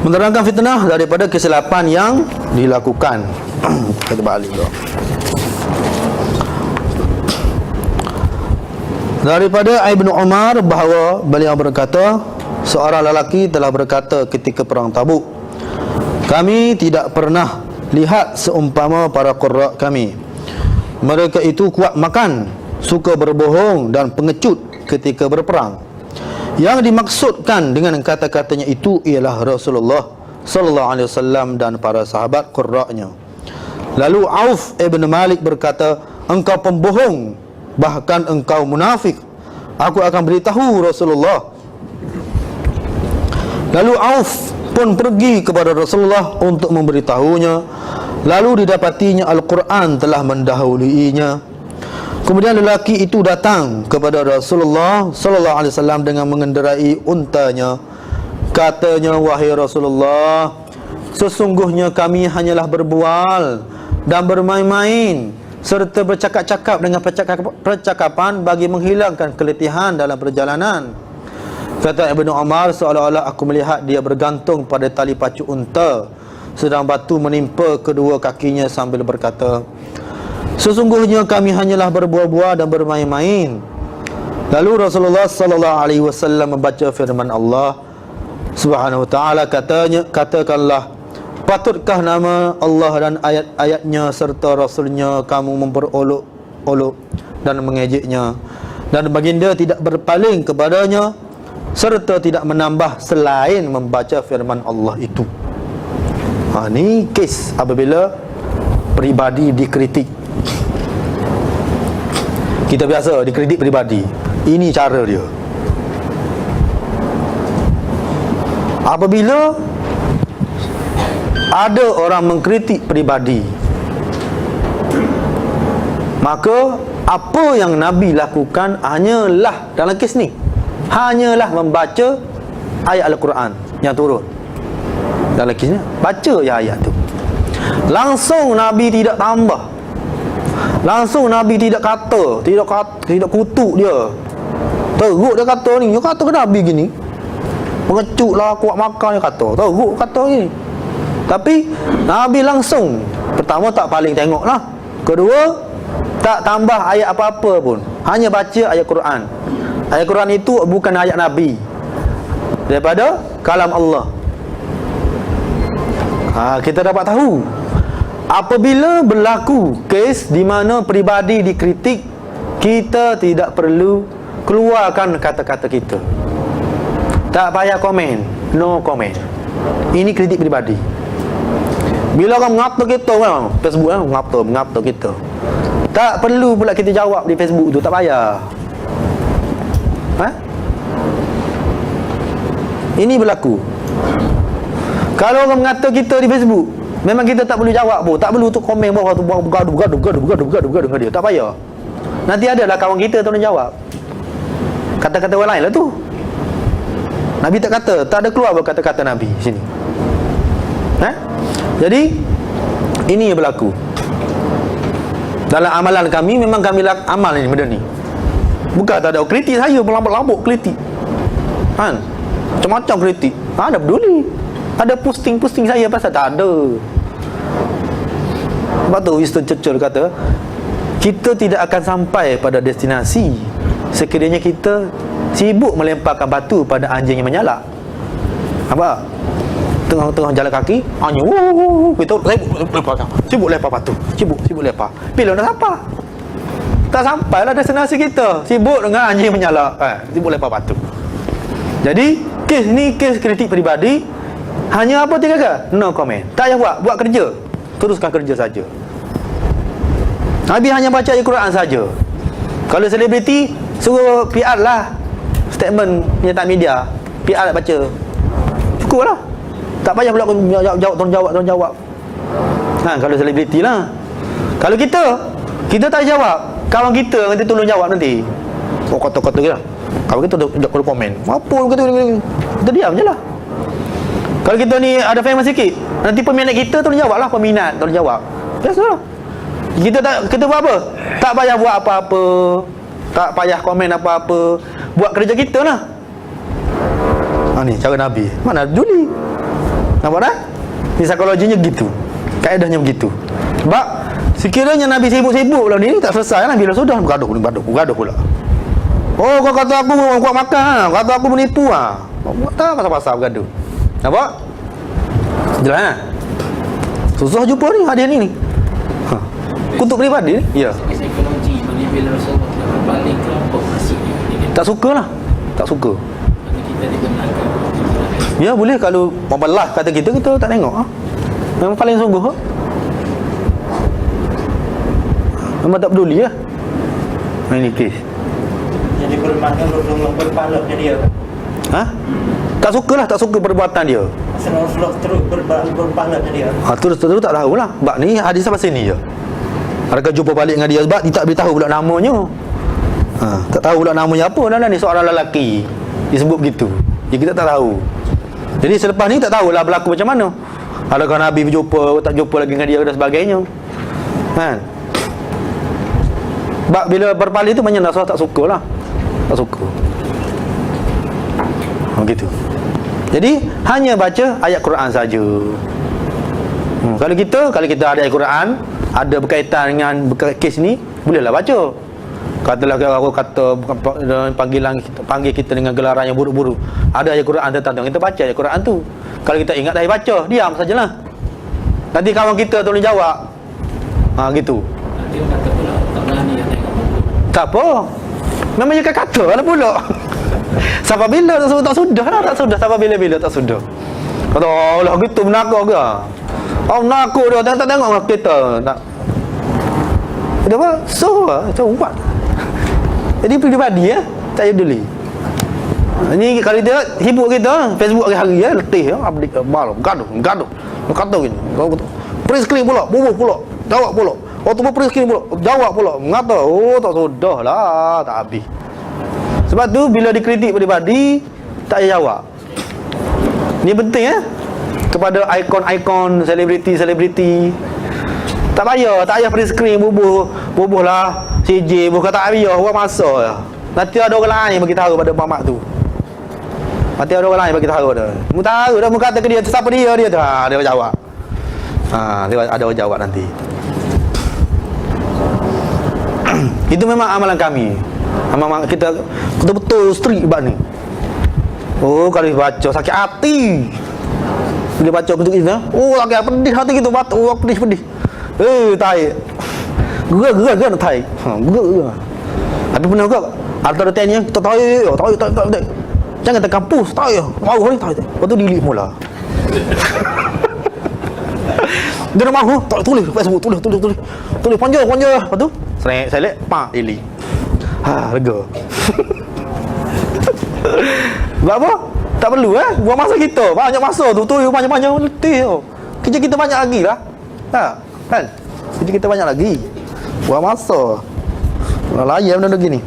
menerangkan fitnah daripada kesilapan yang dilakukan. Kita balik dulu. Daripada Ibnu Umar bahawa beliau berkata, seorang lelaki telah berkata ketika perang Tabuk, kami tidak pernah lihat seumpama para qurra kami. Mereka itu kuat makan, suka berbohong dan pengecut ketika berperang. Yang dimaksudkan dengan kata-katanya itu ialah Rasulullah sallallahu alaihi wasallam dan para sahabat qurra'nya. Lalu Auf ibn Malik berkata, engkau pembohong, bahkan engkau munafik. Aku akan beritahu Rasulullah. Lalu Auf pun pergi kepada Rasulullah untuk memberitahunya. Lalu didapatinya Al-Quran telah mendahuluinya. Kemudian lelaki itu datang kepada Rasulullah sallallahu alaihi wasallam dengan mengendarai untanya. Katanya, wahai Rasulullah, sesungguhnya kami hanyalah berbual dan bermain-main serta bercakap-cakap dengan percakapan bagi menghilangkan keletihan dalam perjalanan. Kata Ibnu Umar, seolah-olah aku melihat dia bergantung pada tali pacu unta, sedang batu menimpa kedua kakinya sambil berkata, sesungguhnya kami hanyalah berbual-bual dan bermain-main. Lalu Rasulullah sallallahu alaihi wasallam membaca firman Allah Subhanahu wa taala, katakanlah, patutkah nama Allah dan ayat-ayatnya serta Rasulnya kamu memperolok-olok dan mengejeknya, dan baginda tidak berpaling kepadanya serta tidak menambah selain membaca firman Allah itu. Ini kes apabila peribadi dikritik. Kita biasa dikritik peribadi. Ini cara dia. Apabila ada orang mengkritik peribadi, maka apa yang Nabi lakukan hanyalah dalam kes ni, hanyalah membaca ayat Al-Quran yang turun. Dalam kes ni baca je ayat tu. Langsung Nabi tidak tambah, langsung Nabi tidak kata, tidak kutuk dia. Teruk dia kata ni, dia kata ke Nabi gini, pengecut lah, kuat makan dia kata, teruk kata gini. Tapi Nabi langsung, pertama tak paling tengok lah, kedua tak tambah ayat apa-apa pun, hanya baca ayat Quran. Ayat Quran itu bukan ayat Nabi, daripada kalam Allah. Kita dapat tahu apabila berlaku kes di mana peribadi dikritik, kita tidak perlu keluarkan kata-kata kita. Tak payah komen, no comment. Ini kritik peribadi. Bila orang mengata kita kan, Facebook kan, mengata kita, tak perlu pula kita jawab di Facebook tu, tak payah. Ini berlaku. Kalau orang mengata kita di Facebook, memang kita tak perlu jawab pun, tak perlu tu komen bawah tu, gaduh dengan dia, tak payah. Nanti adalah kawan kita tolong jawab. Kata-kata orang lain lah tu. Nabi tak kata, tak ada keluar kata-kata Nabi sini. Jadi ini yang berlaku. Dalam amalan kami, memang kami amal ni benda ni. Bukan tak ada kritik saya, berlambuk-lambuk kritik. Macam-macam kritik. Ada peduli. Ada posting saya pasal tak ada. Sebab tu Winston Churchill kata, kita tidak akan sampai pada destinasi sekiranya kita sibuk melemparkan batu pada anjing yang menyalak. Apa? Tengah-tengah jalan kaki, anjing kita sibuk lempar batu, sibuk lempar. Bila dah sampai, tak sampailah destinasi kita, sibuk dengan anjing menyalak, sibuk lempar batu. Jadi kes ni kes kritik peribadi. Hanya apa tinggal ke? No comment. Tak payah buat kerja, teruskan kerja saja. Nabi hanya baca Al-Quran saja. Kalau selebriti, suruh PR lah statement penyataan media, PR baca, cukup lah. Tak payah pula tolong jawab. Kalau selebriti lah. Kalau kita tak jawab, kawan kita nanti tolong jawab nanti. Kata-kata ke lah. Kalau kita dah komen, apa kita diam je lah. Kalau kita ni ada famous sikit, nanti peminat kita tolong jawab lah, peminat tolong jawab. Biasalah. Kita buat apa? Tak payah buat apa-apa, tak payah komen apa-apa, buat kerja kita lah. Ni cara Nabi. Mana Juli? Nampak tak? Ni psikologinya gitu. Kaedahnya begitu. Sebab sekiranya Nabi sibuk-sibuk lah ni tak selesai lah, bila sudah bergaduh pula. Oh, kau kata aku kuat makan, kata aku menipu ah. Buat tak pasal-pasal bergaduh. Nampak? Jelas kan? Susah jumpa ni hadiah ni. Ha. Kutuk peribadi ni? Ya. Psikologi mana bila Rasulullah berbalik kelompok maksudnya Tak suka lah. Tak suka. kita dibenarkan. Ya boleh, kalau membelah kata kita tak tengok ha? Memang paling sungguh ha? Memang tak peduli lah ini kes. Jadi bermakna Rasulullah berpahala dia kan? Ha? Tak suka perbuatan dia. Rasulullah terus berpahala dia. Terus tak tahulah. Sebab ni hadis apa sini je. Adakah jumpa balik dengan dia sebab dia tak beritahu pula namanya. Tak tahu pula namanya apa. Ni seorang lelaki disebut begitu. Jadi kita tak tahu. Jadi selepas ni tak tahulah berlaku macam mana. Adakah Nabi berjumpa, tak jumpa lagi dengan dia dan sebagainya. Kan? Sebab bila berpaling tu banyak Rasulullah tak suka lah. Tak suka. Begitu. Jadi hanya baca ayat Quran saja. Kalau kita ada ayat Quran, ada berkaitan dengan kes ni, bolehlah baca. Katalah aku kata panggil kita dengan gelaran yang buruk-buruk. Ada ayat Quran tentang kita baca ayat Quran tu. Kalau kita ingat dah baca, diam sajalah. Nanti kawan kita tolong jawab. Gitu. Dia kata pula tak berani nak tengok buku. Tak apa. Memang dia kata lah pula. Sampai bila tak sudah lah, tak sudah sampai bila tak sudah. Kata Allah gitu menakut ke? Menakut dia tak tengok kita. Tak. Dia apa? Buat. Jadi pribadi ya, tak peduli. Ini kalau dia hibur kita, Facebook hari-hari ya, letih ya, update malam, gaduh. Kata gini, print screen pula, bubuh pula, jawab pula. Tu print screen pula, jawab pula. Mengata, tak sudahlah, tak habis. Sebab tu bila dikritik pribadi, tak payah jawab. Ini penting ya, kepada ikon-ikon selebriti. Tak payah print screen bubuh lah. CJ bukan tak payah buat masa je. Nanti ada orang lain bagi tahu pada mamak tu. Nanti ada orang lain bagi tahu dah. Mu tahu dah, mu kata ke dia siapa dia tu. Dia jawab. Dia ada jawab nanti. Itu memang amalan kami. Amalan kita betul-betul strict bab ni. Kalau baca sakit hati. Bila baca untuk kita, sakit pedih hati kita baca, pedih. Tai. Gerak nak tai. Gerak. Tapi pernah ke? Antara tanya kita tai. Jangan ke kampus, tai. Mau hari tai. Lepas tu delete mula. Dia nak mahu, tak tulis Facebook, tulis panjang. Lepas tu select, delete. Lega. Sebab apa? Tak perlu buang masa kita. Banyak masa tu banyak letih tu. Kerja kita banyak lagi lah. Kan? Kerja kita banyak lagi. Buang masa. Layan benda-benda gini.